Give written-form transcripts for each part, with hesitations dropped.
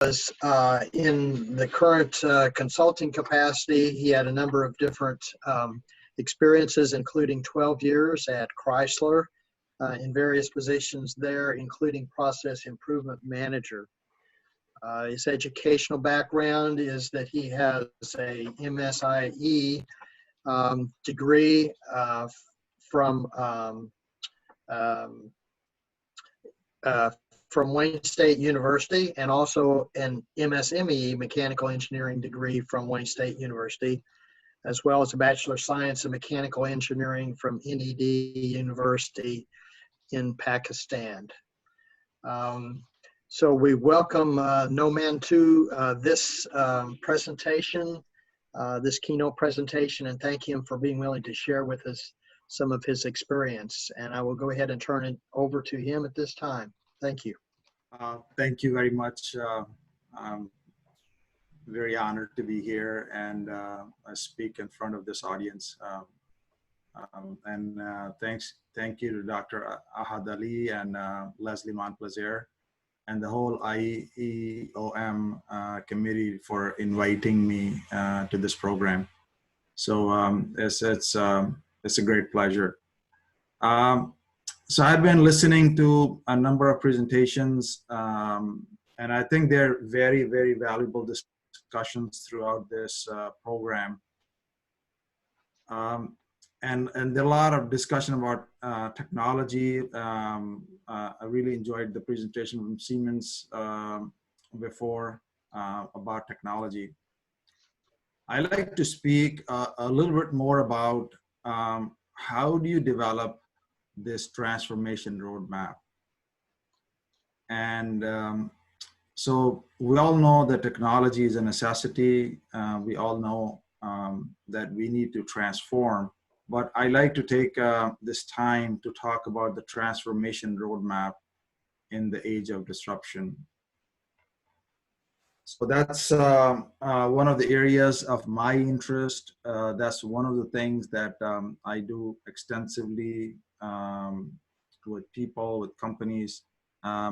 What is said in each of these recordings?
in the current consulting capacity. He had a number of different experiences, including 12 years at Chrysler in various positions there, including process improvement manager. His educational background is that he has a MSIE degree from Wayne State University, and also an MSME, Mechanical Engineering degree from Wayne State University, as well as a Bachelor of Science in Mechanical Engineering from NED University in Pakistan. So we welcome Noman to this presentation, this keynote presentation, and thank him for being willing to share with us some of his experience. And I will go ahead and turn it over to him at this time. Thank you. Thank you very much. I'm very honored to be here and speak in front of this audience. Thank you to Dr. Ahad Ali and Leslie Montplaisir and the whole IEOM committee for inviting me to this program. So it's a great pleasure. So I've been listening to a number of presentations, and I think they're very, very valuable discussions throughout this program. And there are a lot of discussion about technology. I really enjoyed the presentation from Siemens before about technology. I like to speak a little bit more about how do you develop this transformation roadmap. And so we all know that technology is a necessity. We all know that we need to transform. But I like to take this time to talk about the transformation roadmap in the age of disruption. So that's one of the areas of my interest. That's one of the things that I do extensively with people, with companies.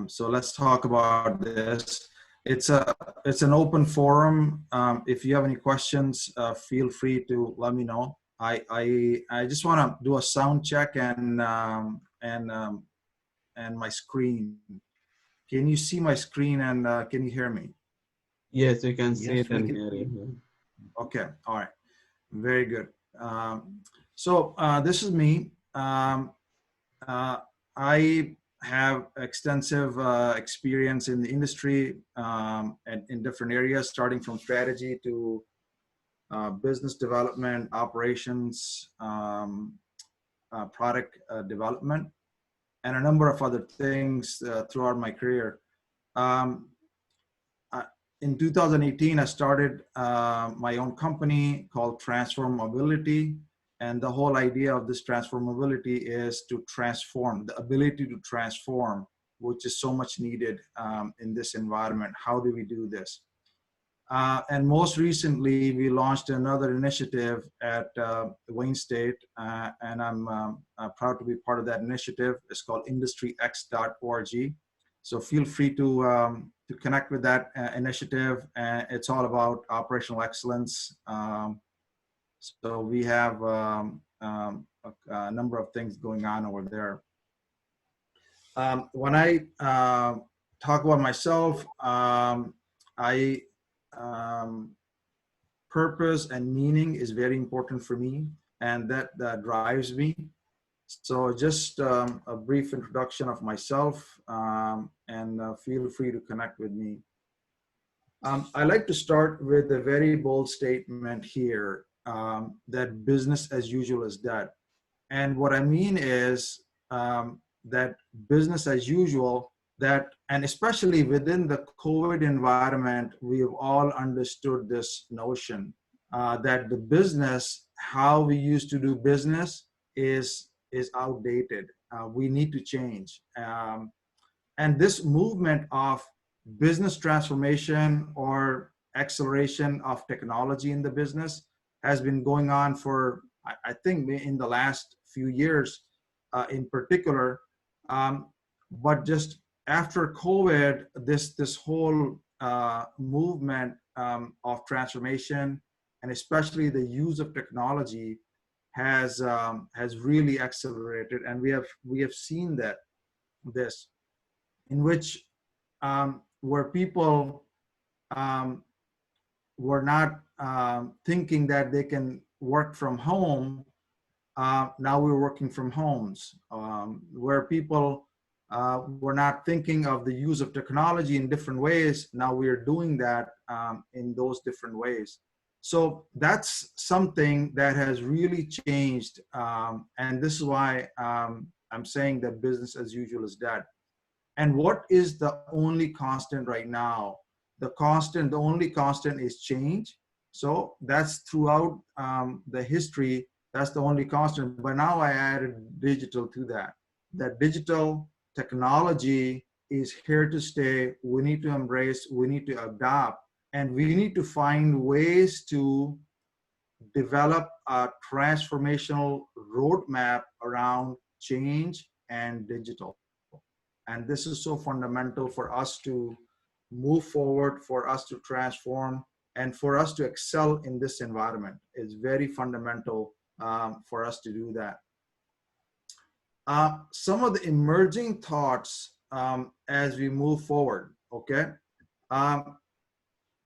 So let's talk about this. It's an open forum. If you have any questions, feel free to let me know. I just want to do a sound check and my screen. Can you see my screen and can you hear me? Yes, you can see it and hear it. Okay, all right, very good. So this is me. I have extensive experience in the industry and in different areas, starting from strategy to business development, operations, product development, and a number of other things throughout my career. In 2018, I started my own company called Transform Mobility. And the whole idea of this Transform Mobility is to transform, the ability to transform, which is so much needed in this environment. How do we do this? And most recently, we launched another initiative at Wayne State, and I'm proud to be part of that initiative. It's called industryx.org. So feel free to connect with that initiative. It's all about operational excellence. So we have a number of things going on over there. When I talk about myself, purpose and meaning is very important for me, and that drives me. So just a brief introduction of myself, and feel free to connect with me. I like to start with a very bold statement here, that business as usual is dead. And what I mean is that business as usual, and especially within the COVID environment, we have all understood this notion that the business, how we used to do business is outdated. We need to change. And this movement of business transformation or acceleration of technology in the business has been going on for, I think, in the last few years in particular. But just after COVID, this whole movement of transformation, and especially the use of technology has really accelerated, and we have seen that this in which where people were not thinking that they can work from home. Now we're working from homes, where people were not thinking of the use of technology in different ways. Now we are doing that in those different ways. So that's something that has really changed. And this is why I'm saying that business as usual is dead. And what is the only constant right now? The only constant is change. So that's throughout the history. That's the only constant. But now I added digital to that. That digital technology is here to stay. We need to embrace, we need to adopt, and we need to find ways to develop a transformational roadmap around change and digital. And this is so fundamental for us to move forward, for us to transform, and for us to excel in this environment. It's very fundamental for us to do that. Some of the emerging thoughts as we move forward, okay?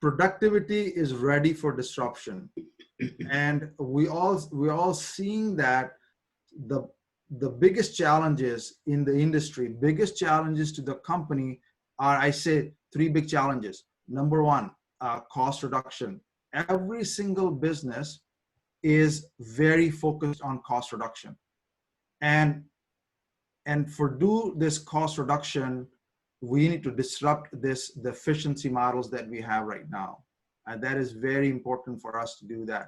Productivity is ready for disruption. And we're all seeing that the biggest challenges in the industry, biggest challenges to the company are, I say, three big challenges. Number one, cost reduction. Every single business is very focused on cost reduction. And for do this cost reduction, we need to disrupt the efficiency models that we have right now. And that is very important for us to do that.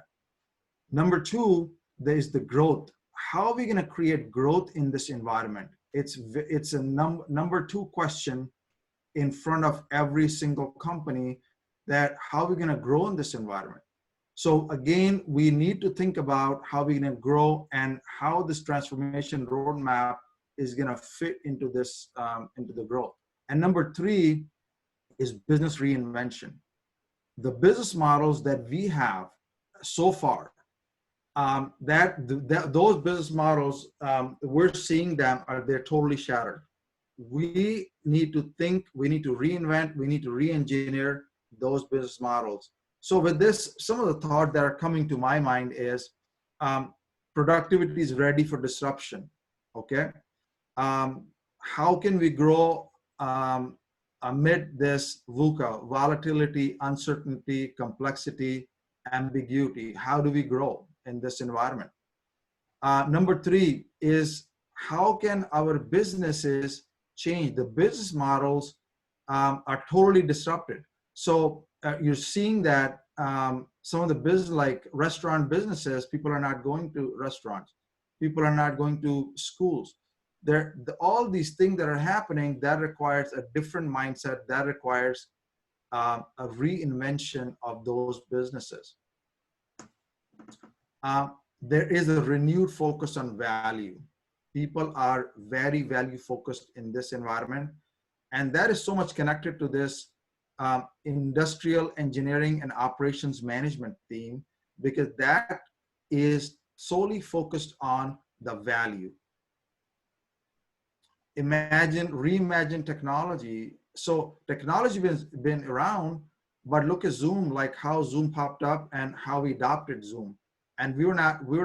Number two, there is the growth. How are we going to create growth in this environment? It's a number two question in front of every single company, that how are we going to grow in this environment? So again, we need to think about how we're going to grow and how this transformation roadmap is going to fit into this, into the growth. And number three is business reinvention. The business models that we have so far, those business models, we're seeing them, they're totally shattered. We need to think, we need to reinvent, we need to re-engineer those business models. So with this, some of the thought that are coming to my mind is productivity is ready for disruption, okay? How can we grow amid this VUCA, volatility, uncertainty, complexity, ambiguity? How do we grow in this environment? Number three is, how can our businesses change? The business models are totally disrupted. So you're seeing that some of the business, like restaurant businesses, people are not going to restaurants. People are not going to schools. All these things that are happening, that requires a different mindset, that requires a reinvention of those businesses. There is a renewed focus on value. People are very value focused in this environment. And that is so much connected to this industrial engineering and operations management theme, because that is solely focused on the value. Reimagine technology. So technology has been around, but look at Zoom, like how Zoom popped up and how we adopted Zoom. And we were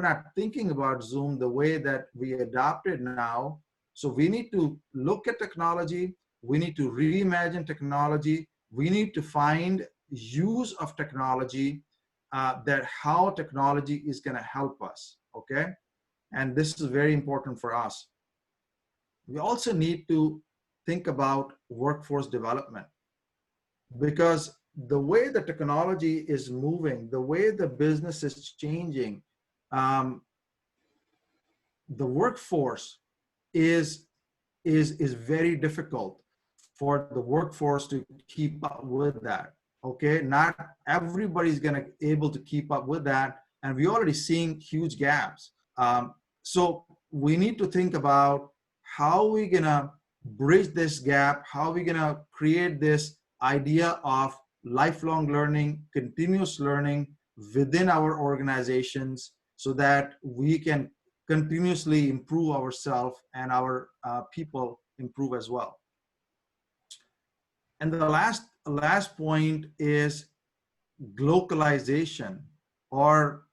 not thinking about Zoom the way that we adopted now. So we need to look at technology. We need to reimagine technology. We need to find use of technology, that how technology is going to help us, okay? And this is very important for us. We also need to think about workforce development, because the way the technology is moving, the way the business is changing, the workforce is very difficult for the workforce to keep up with that. Okay, not everybody's gonna able to keep up with that, and we're already seeing huge gaps. So we need to think about how we're gonna bridge this gap, how we're gonna create this idea of lifelong learning, continuous learning within our organizations so that we can continuously improve ourselves and our people improve as well. And the last point is globalization or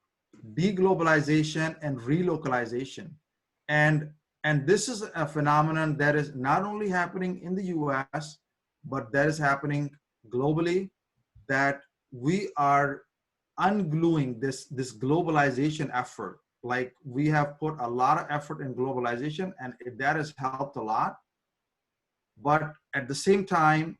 deglobalization and relocalization. And this is a phenomenon that is not only happening in the US, but that is happening globally, that we are ungluing this globalization effort. Like, we have put a lot of effort in globalization, and that has helped a lot. But at the same time,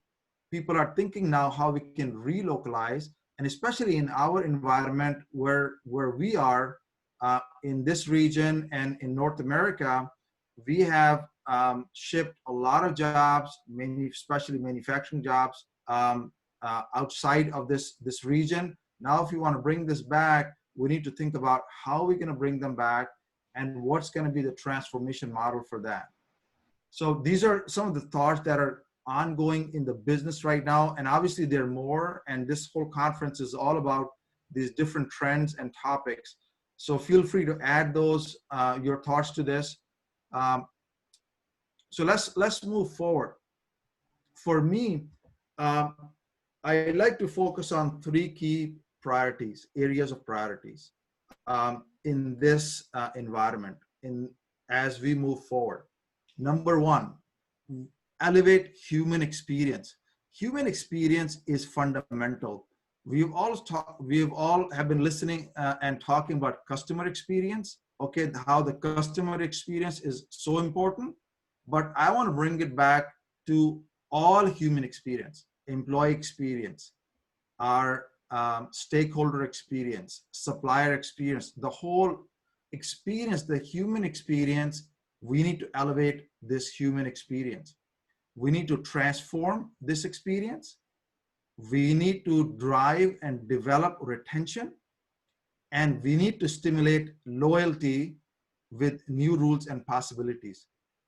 people are thinking now how we can relocalize, and especially in our environment where we are in this region and in North America, we have shipped a lot of jobs, especially manufacturing jobs, outside of this region. Now, if you want to bring this back, we need to think about how we're going to bring them back and what's going to be the transformation model for that. So these are some of the thoughts that are ongoing in the business right now. And obviously there are more, and this whole conference is all about these different trends and topics. So feel free to add those, your thoughts to this. So let's move forward. For me, I like to focus on 3 key priorities, areas of priorities in this environment as we move forward. Number 1, elevate human experience. Human experience is fundamental. We've all have been listening and talking about customer experience. Okay, how the customer experience is so important, but I want to bring it back to all human experience, employee experience, our stakeholder experience, supplier experience, the whole experience, the human experience. We need to elevate this human experience. We need to transform this experience. We need to drive and develop retention. And we need to stimulate loyalty with new rules and possibilities.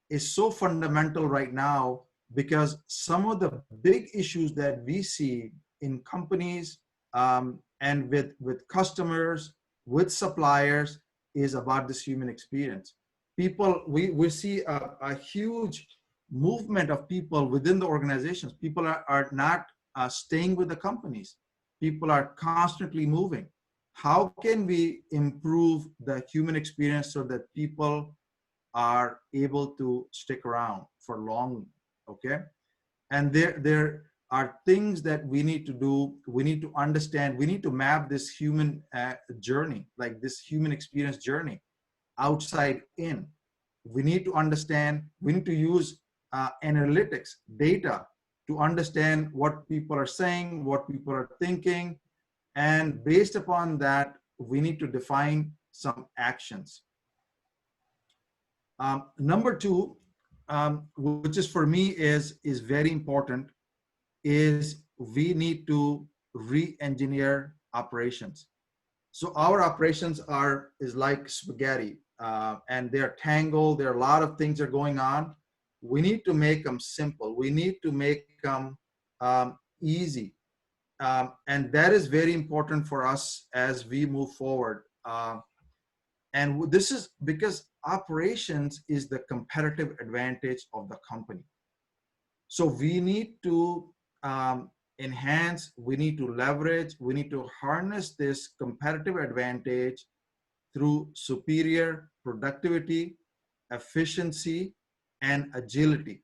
It's so fundamental right now because some of the big issues that we see in companies and with customers, with suppliers, is about this human experience. People, we see a huge movement of people within the organizations. People are not staying with the companies. People are constantly moving. How can we improve the human experience so that people are able to stick around for long? Okay, and there are things that we need to do. We need to understand. We need to map this human journey, like this human experience journey, outside in. We need to understand. We need to use analytics, data, to understand what people are saying, what people are thinking, and based upon that, we need to define some actions. Number 2, which is for me is very important, is we need to re-engineer operations. So our operations is like spaghetti, and they're tangled. There are a lot of things are going on. We need to make them simple. We need to make them easy. And that is very important for us as we move forward. And this is because operations is the competitive advantage of the company. So we need to enhance, we need to leverage, we need to harness this competitive advantage through superior productivity, efficiency, and agility.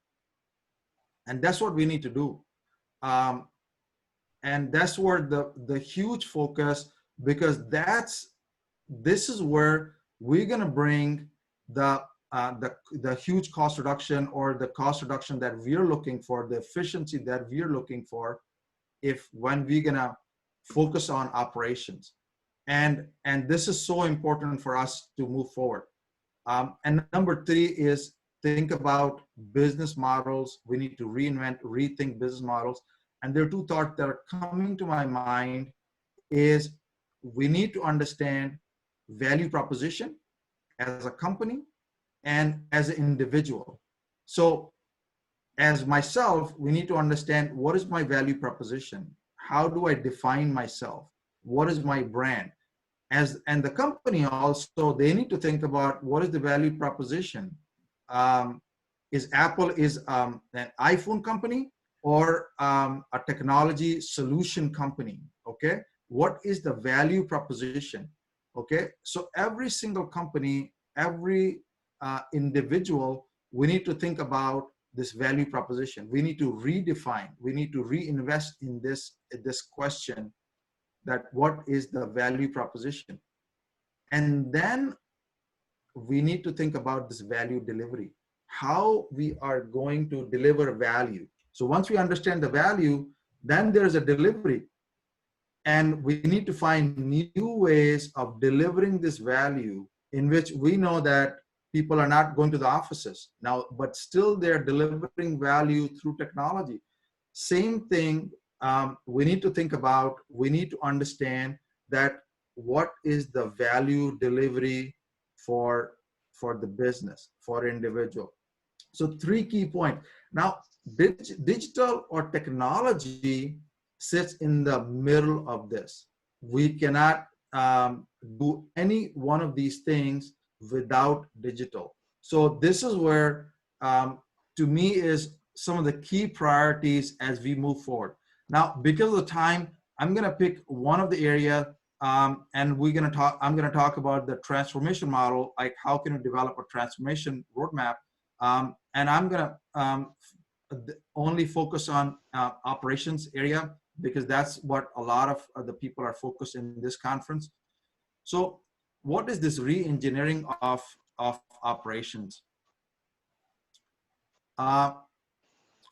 And that's what we need to do. And that's where the huge focus, because this is where we're going to bring the huge cost reduction, or the cost reduction that we're looking for, the efficiency that we're looking for, when we're going to focus on operations. And this is so important for us to move forward. And number 3 is think about business models. We need to rethink business models. And there are 2 thoughts that are coming to my mind is we need to understand value proposition as a company and as an individual. So as myself, we need to understand what is my value proposition? How do I define myself? What is my brand? And the company also, they need to think about what is the value proposition. Is Apple an iPhone company or a technology solution company? Okay, what is the value proposition? Okay, so every single company, every individual, we need to think about this value proposition. We need to redefine, we need to reinvest in this question, that what is the value proposition? And then we need to think about this value delivery, how we are going to deliver value. So once we understand the value, then there's a delivery. And we need to find new ways of delivering this value, in which we know that people are not going to the offices now, but still they're delivering value through technology. Same thing, we need to think about, we need to understand that what is the value delivery for the business, for individual. So 3 key points. Now, digital or technology sits in the middle of this. We cannot do any one of these things without digital. So this is where, to me, is some of the key priorities as we move forward. Now, because of the time, I'm going to pick one of the area, and I'm going to talk about the transformation model, like how can you develop a transformation roadmap. And I'm going to only focus on operations area, because that's what a lot of the people are focused in this conference. So what is this re-engineering of operations?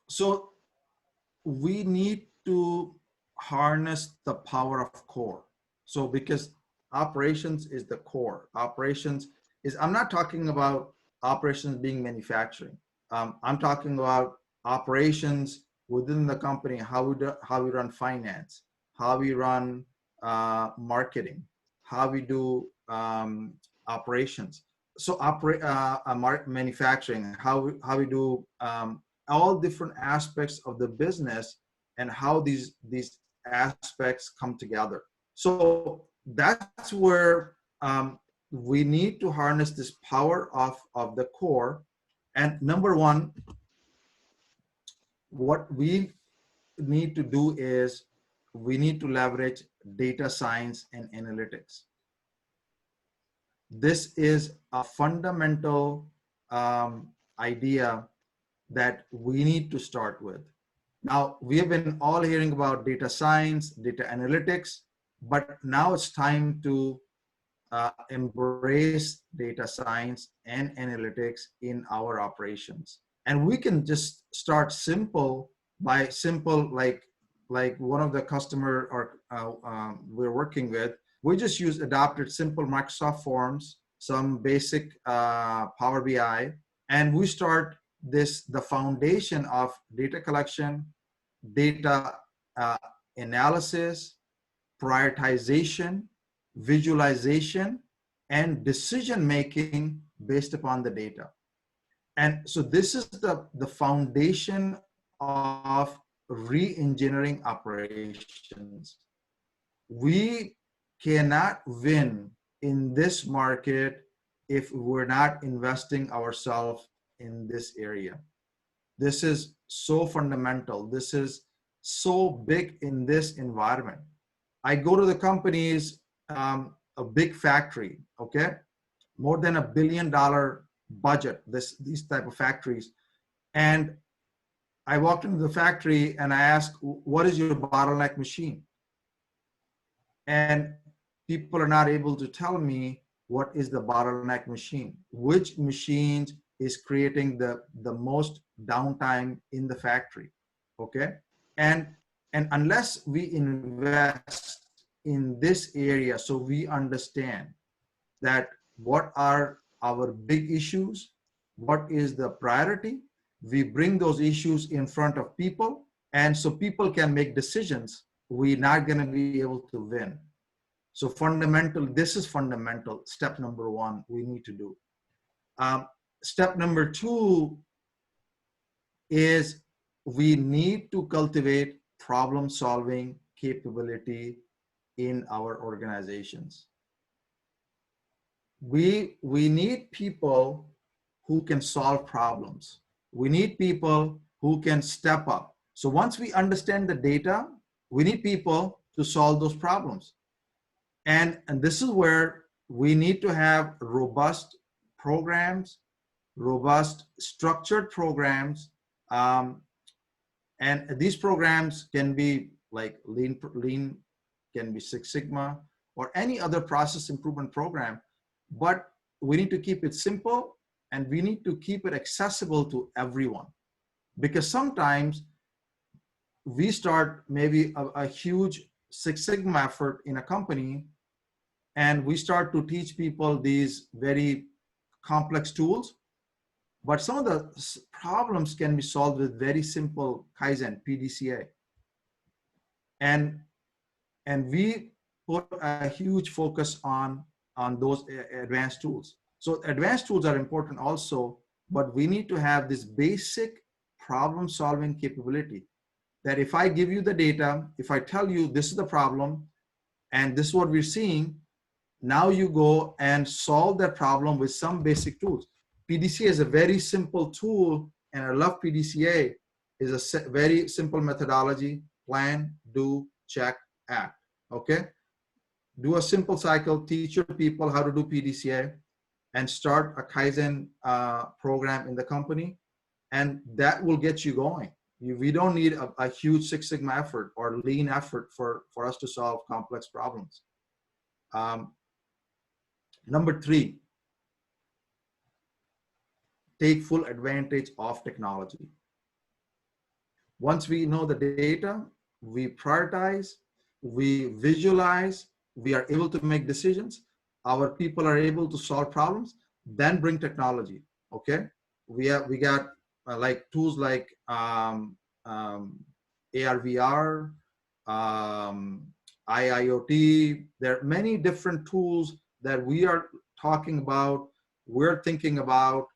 So we need to harness the power of core. So because operations is the core. Operations is, I'm not talking about operations being manufacturing. I'm talking about operations within the company, how we run finance, how we run marketing, how we do operations. So manufacturing, how we do all different aspects of the business, and how these aspects come together. So that's where we need to harness this power of the core. And number one, what we need to do is we need to leverage data science and analytics. This is a fundamental idea that we need to start with. Now, we have been all hearing about data science, data analytics, but now it's time to embrace data science and analytics in our operations. And we can just start simple by like one of the customer or we're working with, we just adopted simple Microsoft Forms, some basic Power BI, and we start the foundation of data collection, data analysis, prioritization, visualization, and decision making based upon the data. And so this is the foundation of re-engineering operations. We cannot win in this market if we're not investing ourselves in this area. This is so fundamental. This is so big in this environment. I go to the companies, a big factory, okay? More than $1 billion budget, these type of factories. And I walked into the factory and I asked, what is your bottleneck machine? And people are not able to tell me what is the bottleneck machine, which machine is creating the most downtime in the factory, okay? And unless we invest in this area, so we understand that what are our big issues, what is the priority, we bring those issues in front of people, and so people can make decisions, we're not going to be able to win. So this is fundamental. Step number one, we need to do. Step number two, is we need to cultivate problem solving capability in our organizations. We need people who can solve problems. We need people who can step up. So once we understand the data, we need people to solve those problems. And this is where we need to have robust programs, robust structured programs. And these programs can be like lean, can be Six Sigma, or any other process improvement program. But we need to keep it simple, and we need to keep it accessible to everyone. Because sometimes we start maybe a huge Six Sigma effort in a company, and we start to teach people these very complex tools. But some of the problems can be solved with very simple Kaizen, PDCA. And we put a huge focus on those advanced tools. So advanced tools are important also, but we need to have this basic problem solving capability that if I give you the data, if I tell you this is the problem and this is what we're seeing, now you go and solve that problem with some basic tools. PDCA is a very simple tool, and I love PDCA. Is a very simple methodology: plan, do, check, act. Okay? Do a simple cycle, teach your people how to do PDCA, and start a Kaizen program in the company, and that will get you going. We don't need a huge Six Sigma effort or lean effort for us to solve complex problems. Number 3, take full advantage of technology. Once we know the data, we prioritize, we visualize, we are able to make decisions, our people are able to solve problems, then bring technology. Okay, we got like tools like AR/VR, IIoT. There are many different tools that we are talking about, we're thinking about.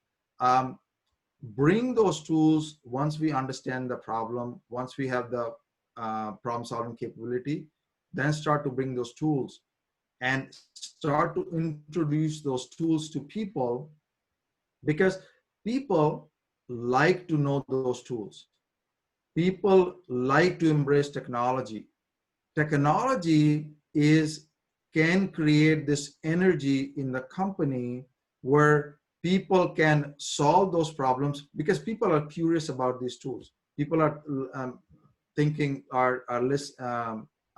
Bring those tools once we understand the problem, once we have the problem solving capability, then start to bring those tools and start to introduce those tools to people, because people like to know those tools. People like to embrace technology. Technology can create this energy in the company where people can solve those problems, because people are curious about these tools. People are thinking,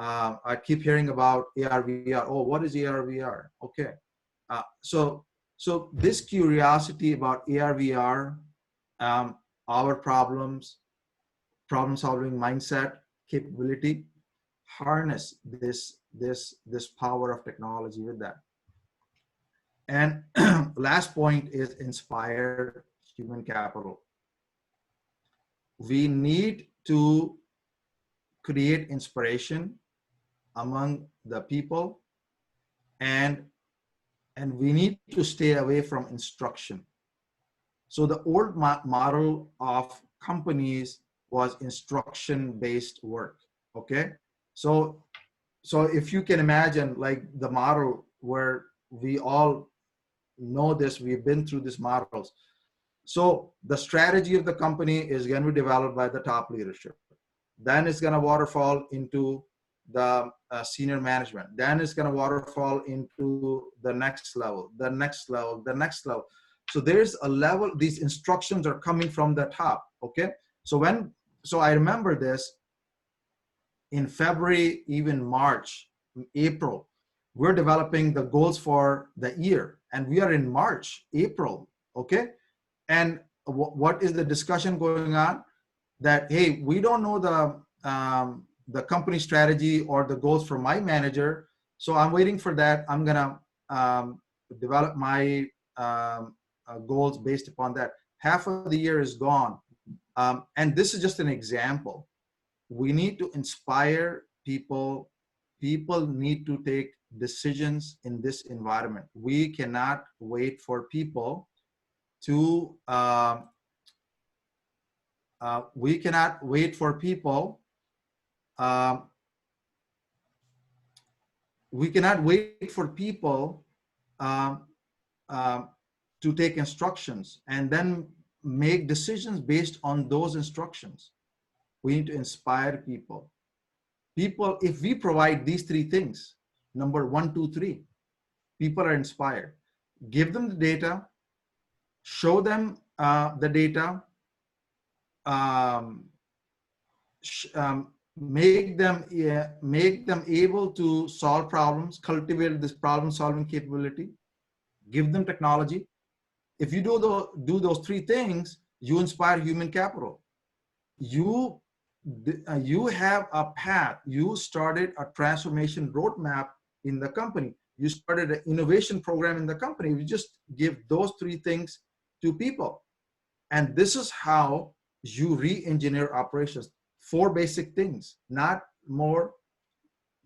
I keep hearing about AR/VR. Oh, what is AR/VR? Okay, so this curiosity about AR/VR, our problem solving mindset capability, harness this power of technology with that. And last point is inspire human capital. We need to create inspiration among the people, and we need to stay away from instruction. So the old model of companies was instruction-based work. Okay, so if you can imagine, like the model where we all know this, we've been through these models. So the strategy of the company is going to be developed by the top leadership. Then it's going to waterfall into the senior management. Then it's going to waterfall into the next level, the next level, the next level. So there's a level, these instructions are coming from the top. Okay. So I remember this in February, even March, April, we're developing the goals for the year, and we are in March, April. Okay. And what is the discussion going on? That, hey, we don't know the company strategy or the goals for my manager, so I'm waiting for that. I'm gonna develop my goals based upon that. Half of the year is gone, and this is just an example. We need to inspire people. People need to take decisions in this environment. We cannot wait for people to we cannot wait for people. We cannot wait for people um, to take instructions and then make decisions based on those instructions. We need to inspire people. People, if we provide these three things, number 1, 2, 3, people are inspired. Give them the data, show them the data, make them able to solve problems, cultivate this problem-solving capability, give them technology. If you do those three things, you inspire human capital. You have a path. You started a transformation roadmap in the company. You started an innovation program in the company. You just give those three things to people. And this is how you re-engineer operations. 4 basic things, not more,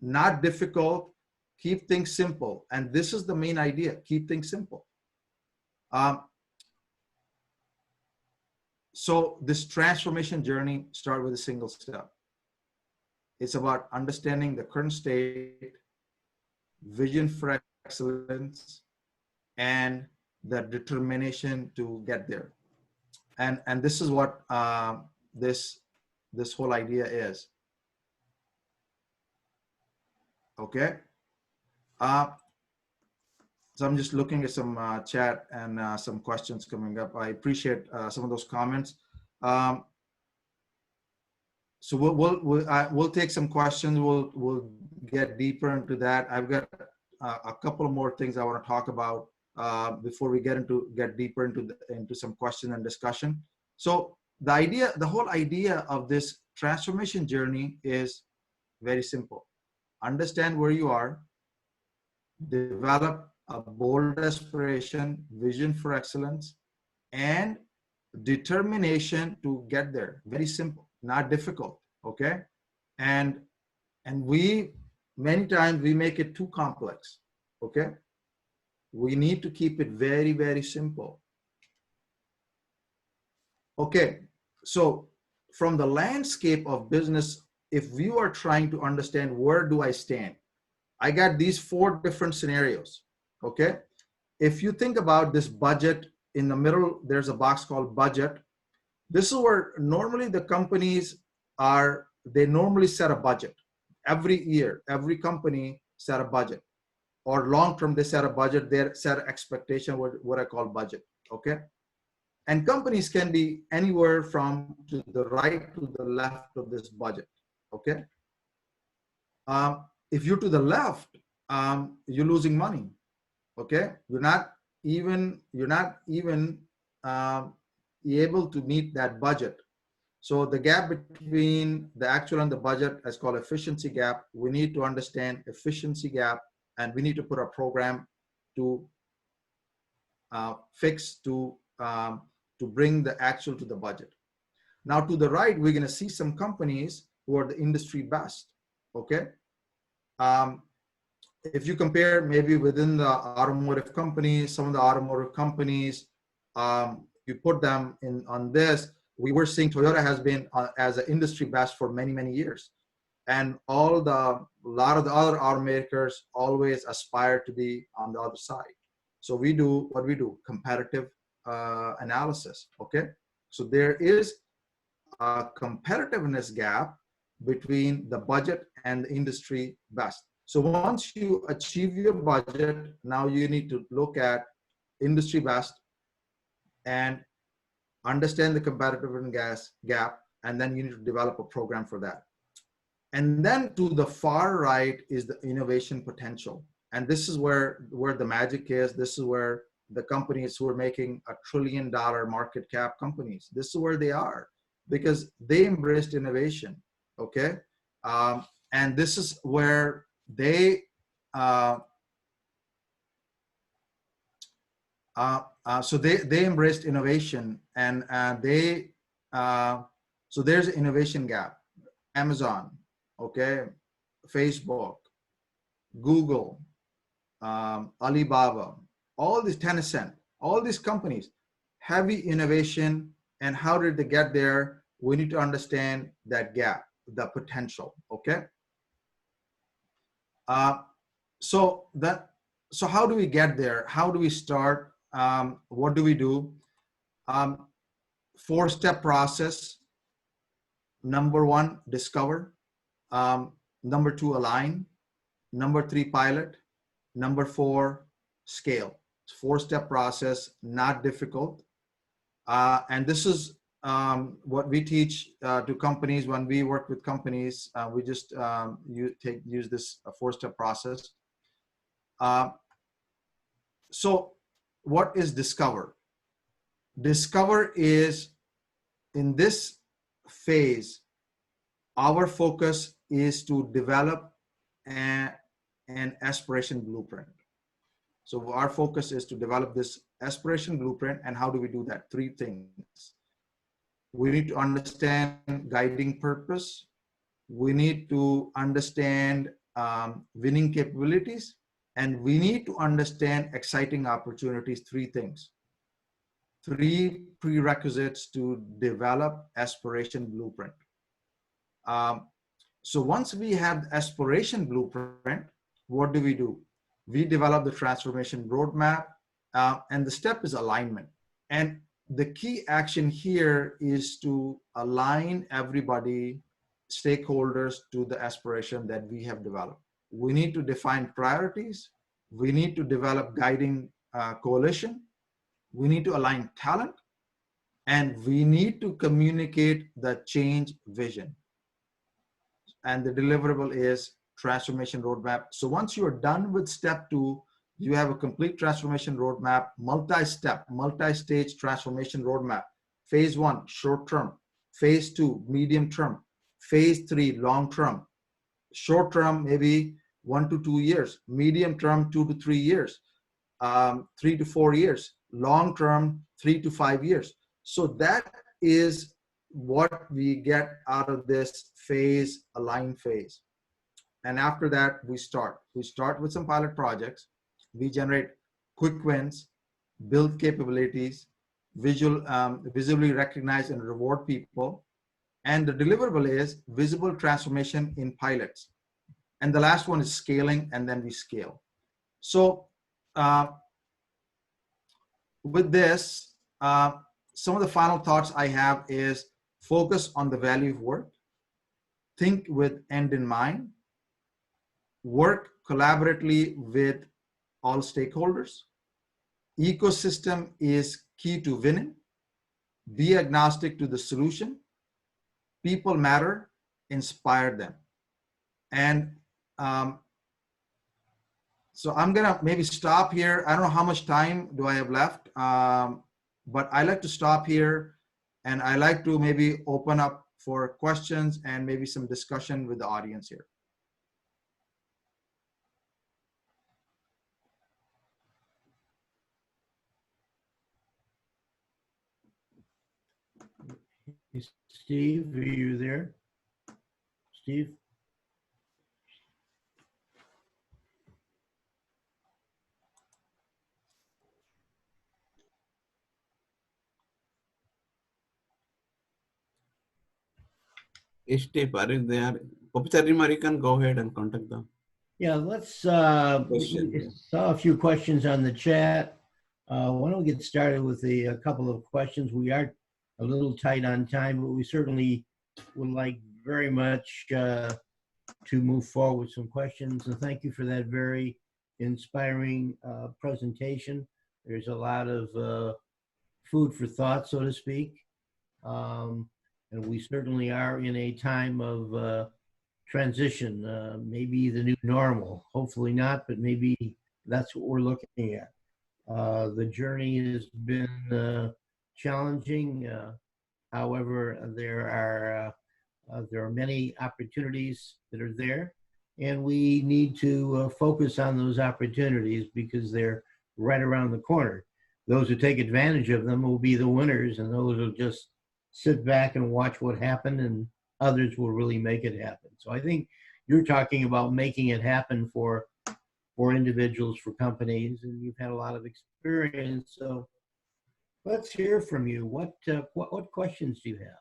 not difficult, keep things simple. And this is the main idea, keep things simple. So this transformation journey starts with a single step. It's about understanding the current state, vision for excellence, and the determination to get there. And this is what this whole idea is. Okay. So I'm just looking at some chat and some questions coming up. I appreciate some of those comments. So we'll take some questions. We'll get deeper into that. I've got a couple of more things I want to talk about before we get deeper into some question and discussion. So the whole idea of this transformation journey is very simple. Understand where you are, develop a bold aspiration, vision for excellence, and determination to get there. Very simple, not difficult, okay? And we, many times we make it too complex, okay? We need to keep it very, very simple. Okay, so from the landscape of business, if we are trying to understand where do I stand, I got these 4 different scenarios, okay? If you think about this budget, in the middle, there's a box called budget. This is where normally the companies they normally set a budget. Every year, every company set a budget. Or long-term, they set a budget, they set an expectation, what I call budget, okay? And companies can be anywhere from to the right to the left of this budget, okay? If you're to the left, you're losing money, okay? You're not even able to meet that budget. So the gap between the actual and the budget is called efficiency gap. We need to understand efficiency gap, and we need to put a program to fix to bring the actual to the budget. Now to the right, we're going to see some companies who are the industry best, okay? If you compare maybe within the automotive companies, some of the automotive companies, you put them in on this, we were seeing Toyota has been as an industry best for many, many years. And a lot of the other automakers always aspire to be on the other side. So we do what we do, competitive analysis, okay? So there is a competitiveness gap between the budget and the industry best. So once you achieve your budget, now you need to look at industry best and understand the competitiveness gap, and then you need to develop a program for that. And then to the far right is the innovation potential. And this is where the magic is. This is where the companies who are making $1 trillion market cap companies, this is where they are, because they embraced innovation, okay? And this is where they so they embraced innovation, and so there's an innovation gap. Amazon, okay, Facebook, Google, Alibaba, all these, Tencent, all these companies, heavy innovation. And how did they get there? we need to understand that gap, the potential, okay? So how do we get there? How do we start? What do we do? Four-step process. Number 1, discover. Number 2, align. Number 3, pilot. Number 4, scale. Four-step process, not difficult. And this is what we teach to companies when we work with companies. We just use this four-step process. So what is discover? Discover is, in this phase, our focus is to develop an aspiration blueprint. So our focus is to develop this aspiration blueprint. And how do we do that? 3 things. We need to understand guiding purpose. We need to understand winning capabilities. And we need to understand exciting opportunities. 3 things. 3 prerequisites to develop aspiration blueprint. So once we have the aspiration blueprint, what do? We develop the transformation roadmap, and the step is alignment. And the key action here is to align everybody, stakeholders, to the aspiration that we have developed. We need to define priorities. We need to develop guiding coalition. We need to align talent, and we need to communicate the change vision. And the deliverable is transformation roadmap. So once you're done with step 2, you have a complete transformation roadmap, multi-step, multi-stage transformation roadmap. Phase 1, short term. Phase 2, medium term. Phase 3, long term. Short term, maybe 1 to 2 years. Medium term, 2 to 3 years. 3 to 4 years. Long term, 3 to 5 years. So that is what we get out of this phase, align phase. And after that, we start with some pilot projects. We generate quick wins, build capabilities, visibly recognize and reward people. And the deliverable is visible transformation in pilots. And the last one is scaling, and then we scale. So with this, some of the final thoughts I have is focus on the value of work, think with end in mind, work collaboratively with all stakeholders. Ecosystem is key to winning. Be agnostic to the solution. People matter, inspire them. And so I'm gonna maybe stop here. I don't know how much time do I have left, but I like to stop here, and I like to maybe open up for questions and maybe some discussion with the audience here. Steve, are you there? Steve? Steve, are you there? Popicharima, you can go ahead and contact them. Yeah, let's, Question, we yeah. saw a few questions on the chat. Why don't we get started with a couple of questions? We are a little tight on time, but we certainly would like very much to move forward with some questions. And thank you for that very inspiring presentation. There's a lot of food for thought, so to speak. And we certainly are in a time of transition, maybe the new normal. Hopefully not, but maybe that's what we're looking at. The journey has been challenging. However, there are many opportunities that are there, and we need to focus on those opportunities because they're right around the corner. Those who take advantage of them will be the winners, and those who just sit back and watch what happened, and others will really make it happen. So I think you're talking about making it happen for individuals, for companies, and you've had a lot of experience. So let's hear from you. What questions do you have?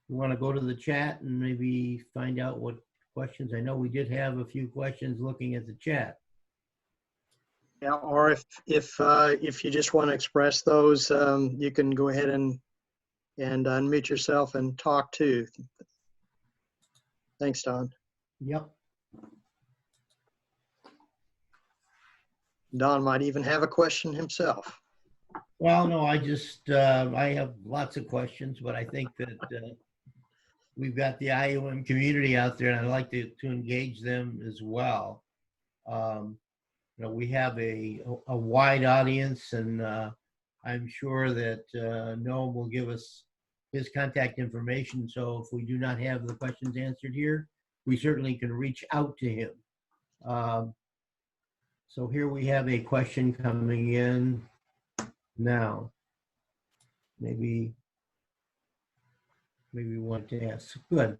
You want to go to the chat and maybe find out what questions? I know we did have a few questions looking at the chat. Yeah, or if you just want to express those, you can go ahead and unmute yourself and talk too. Thanks, Don. Yep. Don might even have a question himself. Well, no, I have lots of questions, but I think that we've got the IEOM community out there, and I'd like to engage them as well. You know, we have a wide audience, and I'm sure that Noam will give us his contact information. So if we do not have the questions answered here, we certainly can reach out to him. So here we have a question coming in now. Maybe we want to ask. Good.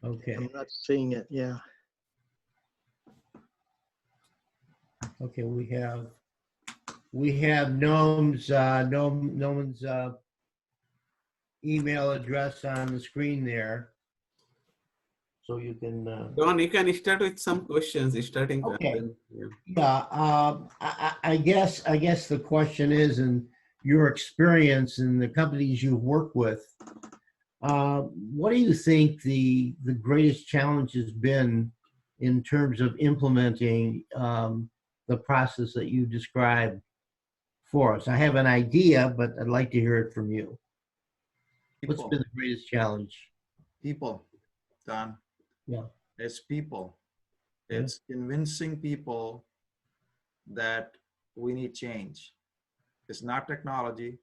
Okay. I'm not seeing it. Yeah. Okay. We have Noam's email address on the screen there, so you can. Don, you can start with some questions. Starting. Okay. Yeah. Yeah. I guess the question is, in your experience in the companies you've worked with, what do you think the greatest challenge has been in terms of implementing the process that you described for us? I have an idea, but I'd like to hear it from you. What's been the greatest challenge? People, Don. Yeah. It's people. Yeah. It's convincing people that we need change. It's not technology.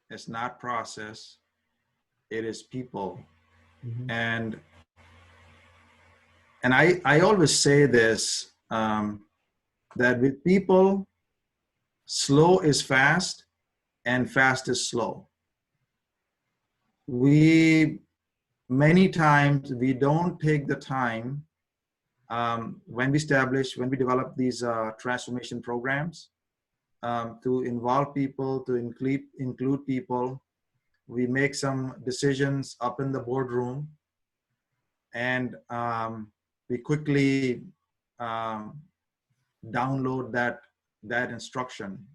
It's not process. It is people. Mhm. And I always say this, that with people, slow is fast and fast is slow. Many times we don't take the time when we develop these transformation programs to involve people, to include people. We make some decisions up in the boardroom, and we quickly download that instruction.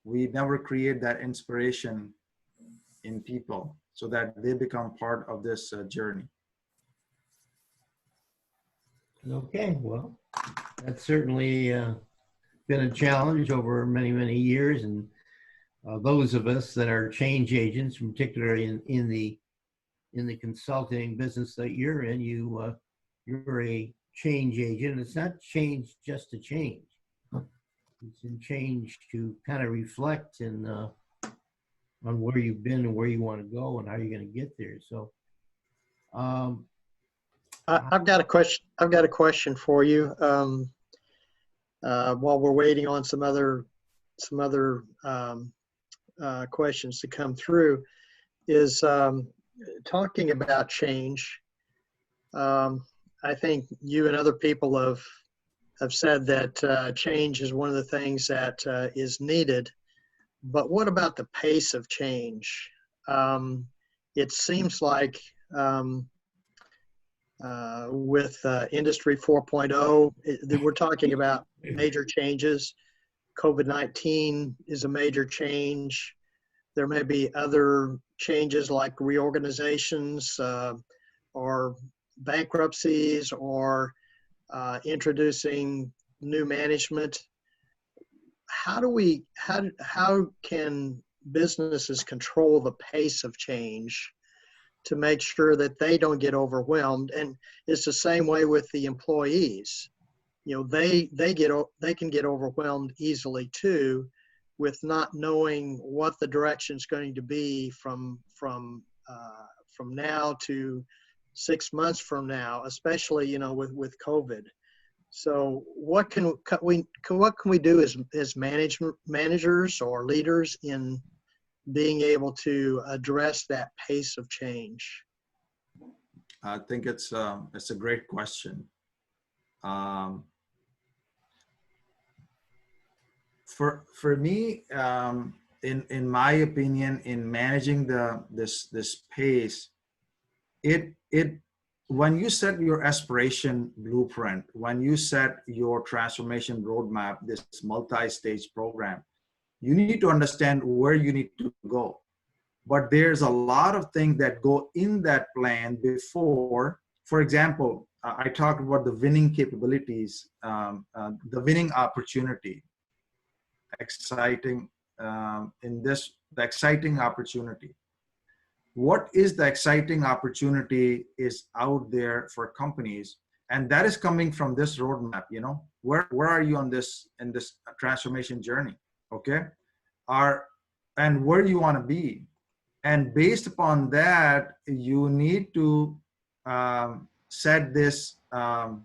We never create that inspiration in people so that they become part of this journey. Okay, well, that's certainly been a challenge over many, many years, and those of us that are change agents, particularly in the consulting business that you're in, you're a change agent. It's not change just to change. It's in change to kind of reflect and on where you've been and where you want to go and how you're going to get there. So, I've got a question. I've got a question for you. While we're waiting on some other questions to come through, is talking about change. I think you and other people have said that change is one of the things that is needed. But what about the pace of change? It seems like with Industry 4.0, we're talking about major changes. COVID-19 is a major change. There may be other changes like reorganizations or bankruptcies or introducing new management. How can businesses control the pace of change to make sure that they don't get overwhelmed? And it's the same way with the employees. You know, they can get overwhelmed easily too, with not knowing what the direction is going to be from now to 6 months from now, especially, you know, with COVID. So what can we do as managers or leaders in being able to address that pace of change? I think it's a great question. For me, in my opinion, in managing this pace, it when you set your aspiration blueprint, when you set your transformation roadmap, this multi-stage program, you need to understand where you need to go. But there's a lot of things that go in that plan before. For example, I talked about the winning capabilities, the winning opportunity, exciting the exciting opportunity. What is the exciting opportunity is out there for companies, and that is coming from this roadmap. You know, where are you on this in this transformation journey? Okay, and where you want to be, and based upon that, you need to set this the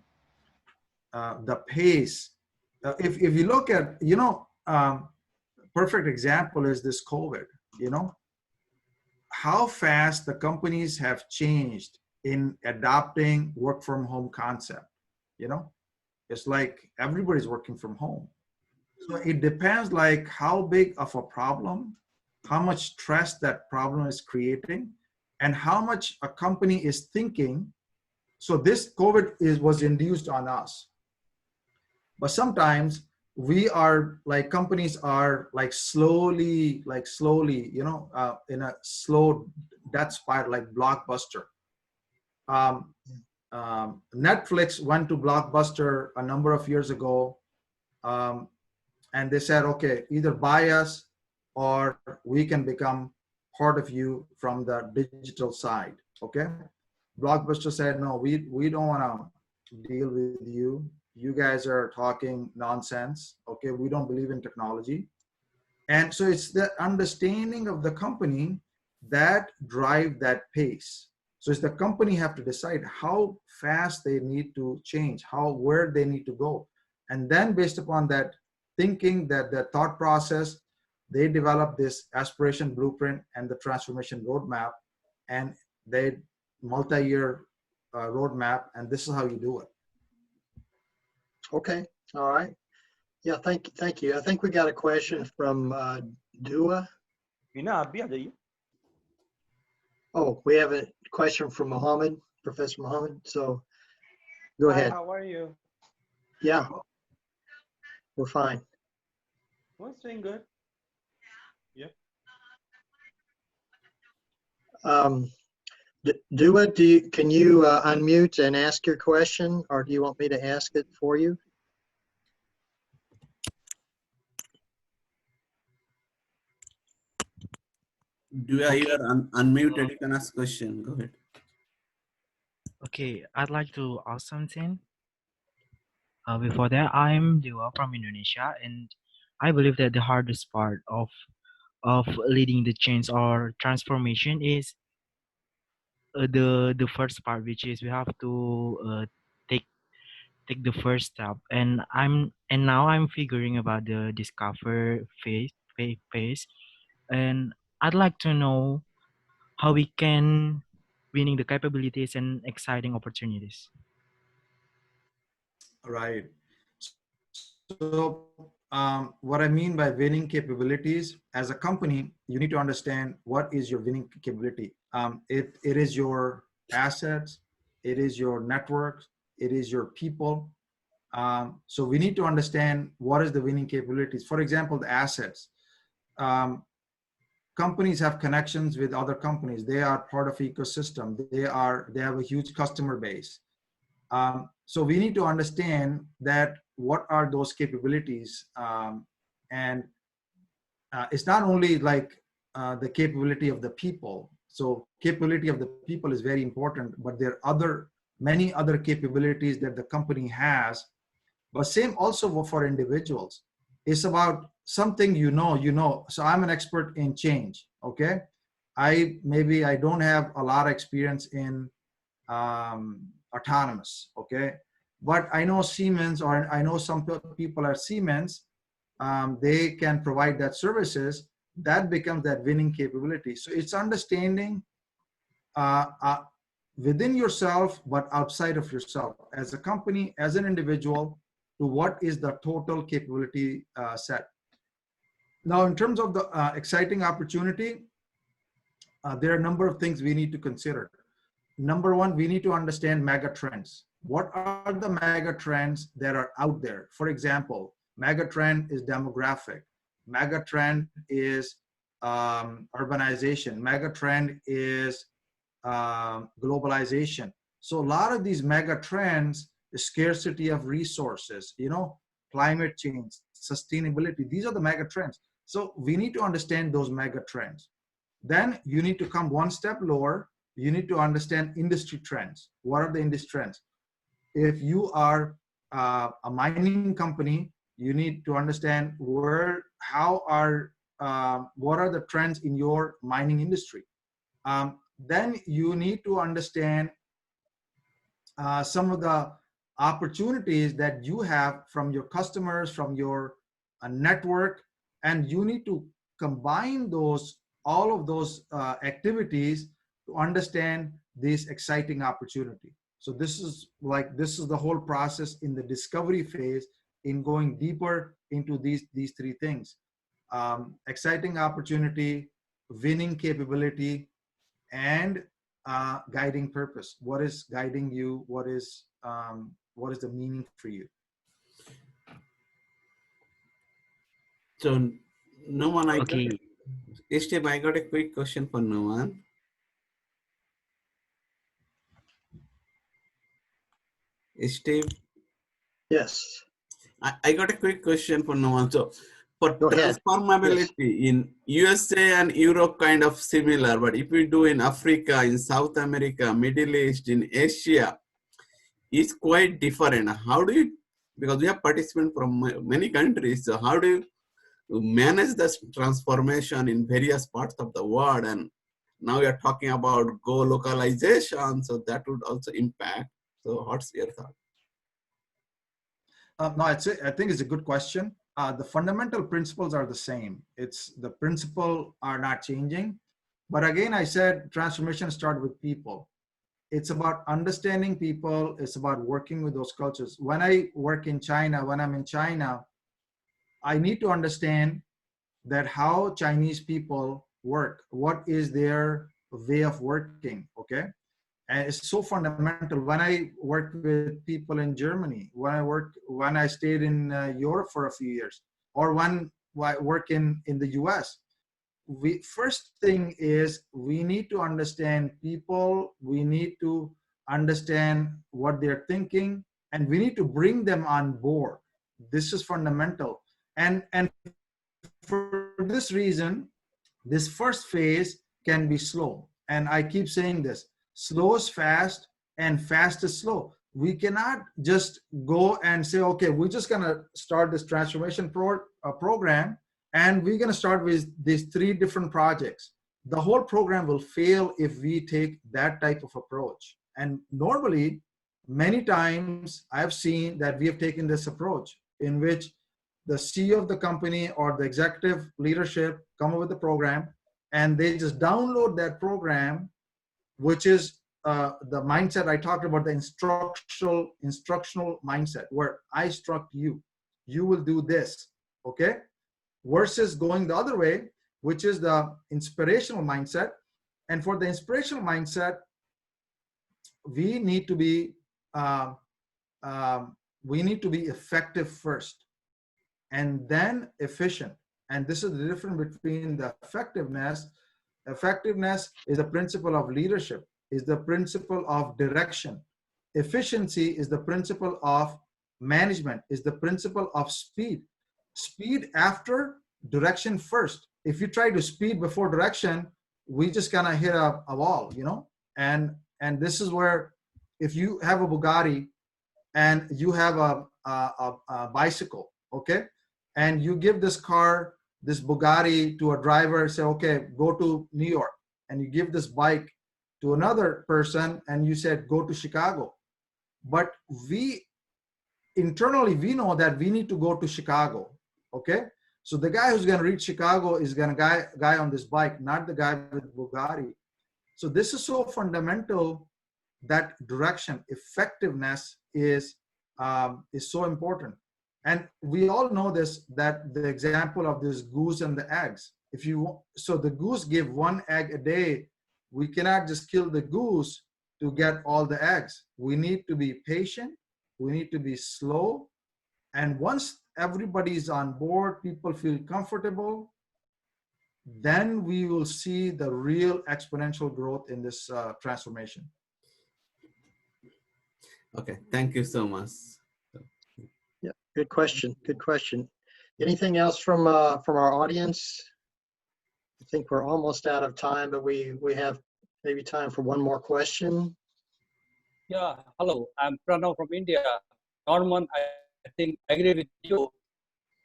pace. If you look at, perfect example is this COVID. You know, how fast the companies have changed in adopting work from home concept. You know, it's like everybody's working from home. So it depends like how big of a problem, how much stress that problem is creating, and how much a company is thinking. So this COVID was induced on us. But sometimes we are like, companies are like slowly, in a slow death spiral, like Blockbuster. Netflix went to Blockbuster a number of years ago, and they said, okay, either buy us or we can become part of you from the digital side. Okay. Blockbuster said, no, we don't want to deal with you. You guys are talking nonsense. Okay. We don't believe in technology. And so it's the understanding of the company that drive that pace. So it's the company have to decide how fast they need to change, where they need to go. And then based upon that thinking, that the thought process, they develop this aspiration blueprint and the transformation roadmap, and they multi-year roadmap, and this is how you do it. Okay. All right. Yeah. Thank you. I think we got a question from Dua. Oh, we have a question from Mohammed, Professor Mohammed. So go ahead. Hi, how are you? Yeah, we're fine. Well, it's doing good. Yeah. Dua, can you unmute and ask your question, or do you want me to ask it for you? You are unmuted. You can ask question. Go ahead. Okay, I'd like to ask something. Before that, I'm Dewa from Indonesia, and I believe that the hardest part of leading the change or transformation is the first part, which is we have to take the first step. And now I'm figuring about the discover phase, and I'd like to know how we can winning the capabilities and exciting opportunities. Right. So what I mean by winning capabilities, as a company, you need to understand what is your winning capability. It is your assets, it is your network, it is your people. So we need to understand what is the winning capabilities. For example, the assets. Companies have connections with other companies. They are part of ecosystem. They have a huge customer base. So we need to understand that what are those capabilities, and it's not only like the capability of the people. So capability of the people is very important, but there are many other capabilities that the company has. But same also for individuals. It's about something you know. So I'm an expert in change. Okay, I don't have a lot of experience in autonomous, okay, but I know Siemens, or I know some people at Siemens, they can provide that services. That becomes that winning capability. So it's understanding within yourself, but outside of yourself, as a company, as an individual, to what is the total capability set. Now, in terms of the exciting opportunity, there are a number of things we need to consider. Number one, we need to understand mega trends. What are the mega trends that are out there? For example, mega trend is demographic. Mega trend is urbanization. Mega trend is globalization. So a lot of these mega trends, the scarcity of resources, you know, climate change, sustainability, these are the mega trends. So we need to understand those mega trends. Then you need to come one step lower. You need to understand industry trends. What are the industry trends? If you are a mining company, you need to understand what are the trends in your mining industry. Then you need to understand some of the opportunities that you have from your customers, from your network, and you need to combine all of those activities to understand this exciting opportunity. So this is the whole process in the discovery phase, in going deeper into these three things: exciting opportunity, winning capability, and guiding purpose. What is guiding you? What is the meaning for you? So, Numan, Okay. Steve, I got a quick question for Numan. Steve, Yes. I got a quick question for Numan. So, for Go ahead. transformability in USA and Europe, kind of similar, but if we do in Africa, in South America, Middle East, in Asia, it's quite different. How do you, because we have participants from many countries, so how do you manage this transformation in various parts of the world? And now we are talking about go localization, so that would also impact. So what's your thought? No, I think it's a good question. The fundamental principles are the same. It's the principle are not changing. But again, I said transformation starts with people. It's about understanding people. It's about working with those cultures. When I work in China, when I'm in China, I need to understand that how Chinese people work. What is their way of working? Okay. And it's so fundamental. When I worked with people in Germany, when I stayed in Europe for a few years, or when I work in the US, first thing is we need to understand people. We need to understand what they're thinking, and we need to bring them on board. This is fundamental. And for this reason, this first phase can be slow. And I keep saying this: slow is fast and fast is slow. We cannot just go and say, okay, we're just going to start this transformation program, and we're going to start with these 3 different projects. The whole program will fail if we take that type of approach. And normally, many times I've seen that we have taken this approach in which the CEO of the company or the executive leadership come up with the program, and they just download that program, which is the mindset I talked about, the instructional mindset, where I instruct you, you will do this, okay? Versus going the other way, which is the inspirational mindset. And for the inspirational mindset, we need to be effective first, and then efficient. And this is the difference between the effectiveness. Effectiveness is the principle of leadership, is the principle of direction. Efficiency is the principle of management, is the principle of speed. Speed after, direction first. If you try to speed before direction, we just kind of hit a wall, you know? And this is where, if you have a Bugatti and you have a bicycle, okay? And you give this car, this Bugatti, to a driver, say, okay, go to New York. And you give this bike to another person and you said, go to Chicago. But internally, we know that we need to go to Chicago, okay? So the guy who's gonna reach Chicago is gonna guy on this bike, not the guy with Bugatti. So this is so fundamental, that direction, effectiveness is so important. And we all know this, that the example of this goose and the eggs. So the goose give one egg a day. We cannot just kill the goose to get all the eggs. We need to be patient. We need to be slow. And once everybody is on board, people feel comfortable, then we will see the real exponential growth in this transformation. Okay, thank you so much. Yeah, good question. Good question. Anything else from our audience? I think we're almost out of time, but we have maybe time for one more question. Yeah, hello. I'm Pranav from India. Norman, I think I agree with you.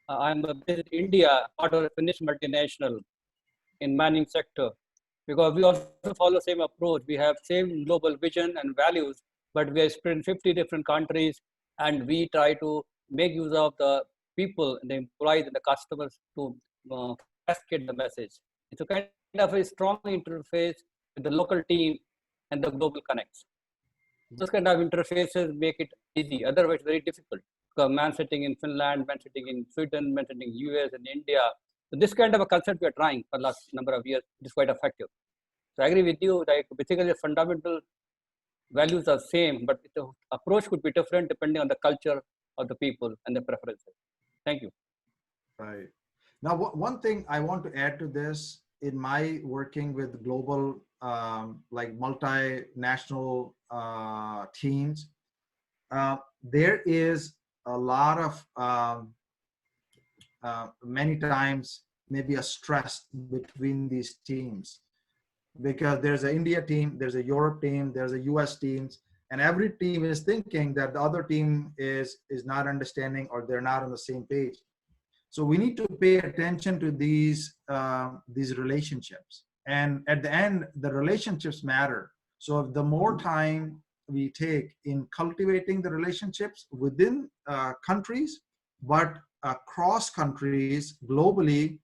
I'm based in India, part of a Finnish multinational in mining sector, because we also follow the same approach. We have same global vision and values, but we are spread in 50 different countries, and we try to make use of the people, the employees, and the customers to cascade the message. It's a kind of a strong interface with the local team and the global connects. Those kind of interfaces make it easy. Otherwise, very difficult. Because man sitting in Finland, man sitting in Sweden, man sitting in US and India. So this kind of a concept we are trying for the last number of years. It is quite effective. So I agree with you. Like basically, the fundamental values are same, but the approach could be different depending on the culture of the people and the preferences. Thank you. Right. Now, one thing I want to add to this, in my working with global, like multinational teams, there is a lot of, many times, maybe a stress between these teams, because there's an India team, there's a Europe team, there's a US teams, and every team is thinking that the other team is not understanding, or they're not on the same page. So we need to pay attention to these relationships. And at the end, the relationships matter. So the more time we take in cultivating the relationships within countries, but across countries globally,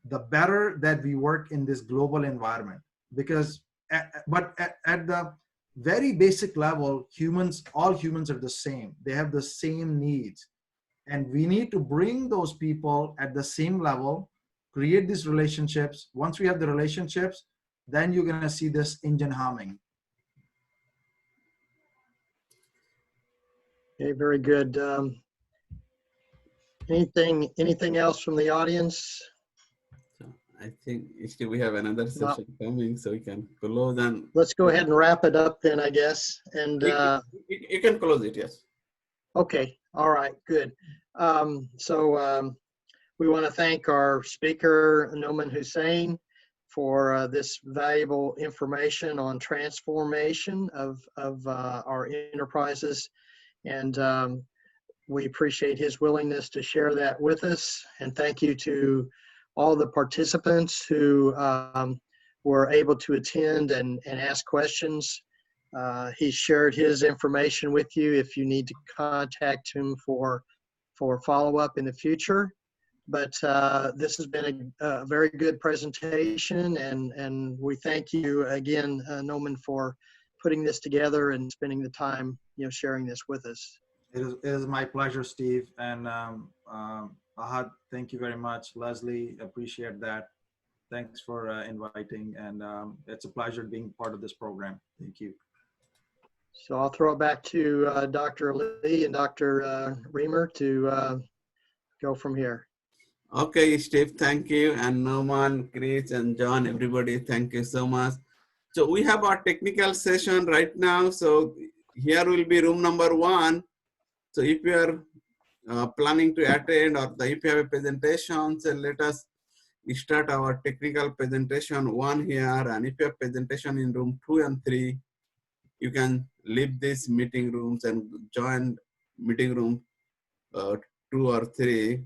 the better that we work in this global environment. Because, at the very basic level, all humans are the same. They have the same needs. And we need to bring those people at the same level, create these relationships. Once we have the relationships, then you're going to see this engine humming. Okay, very good. Anything else from the audience? So I think still we have another session coming, so we can close and Let's go ahead and wrap it up then, I guess. And you can close it. Yes. okay, all right, good. We want to thank our speaker, Noman Hussain, for this valuable information on transformation of our enterprises. And we appreciate his willingness to share that with us. And thank you to all the participants who were able to attend and ask questions. He shared his information with you if you need to contact him for follow-up in the future. But this has been a very good presentation, and we thank you again, Noman, for putting this together and spending the time, sharing this with us. It is my pleasure, Steve. And Ahad, thank you very much. Leslie, appreciate that. Thanks for inviting, and it's a pleasure being part of this program. Thank you. So I'll throw it back to Dr. Lee and Dr. Reamer to go from here. Okay, Steve, thank you. And Norman, Chris, and John, everybody, thank you so much. So we have our technical session right now. So here will be room number 1. So if you are planning to attend, or if you have a presentation, so let us start our technical presentation 1 here. And if you have presentation in room 2 and 3, you can leave these meeting rooms and join meeting room 2 or 3.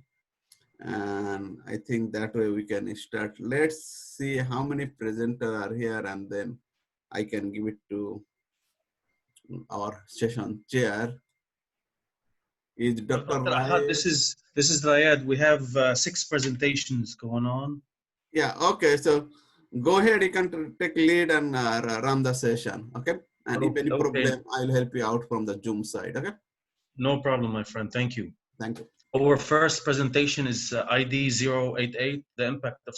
And I think that way we can start. Let's see how many presenters are here, and then I can give it to our session chair. Is Dr. Ahad, this is Rayad. We have 6 presentations going on. Yeah, okay. So go ahead, you can take lead and run the session, okay? And if any problem, I'll help you out from the Zoom side, okay? No problem, my friend. Thank you. Thank you. Our first presentation is ID 088, the impact of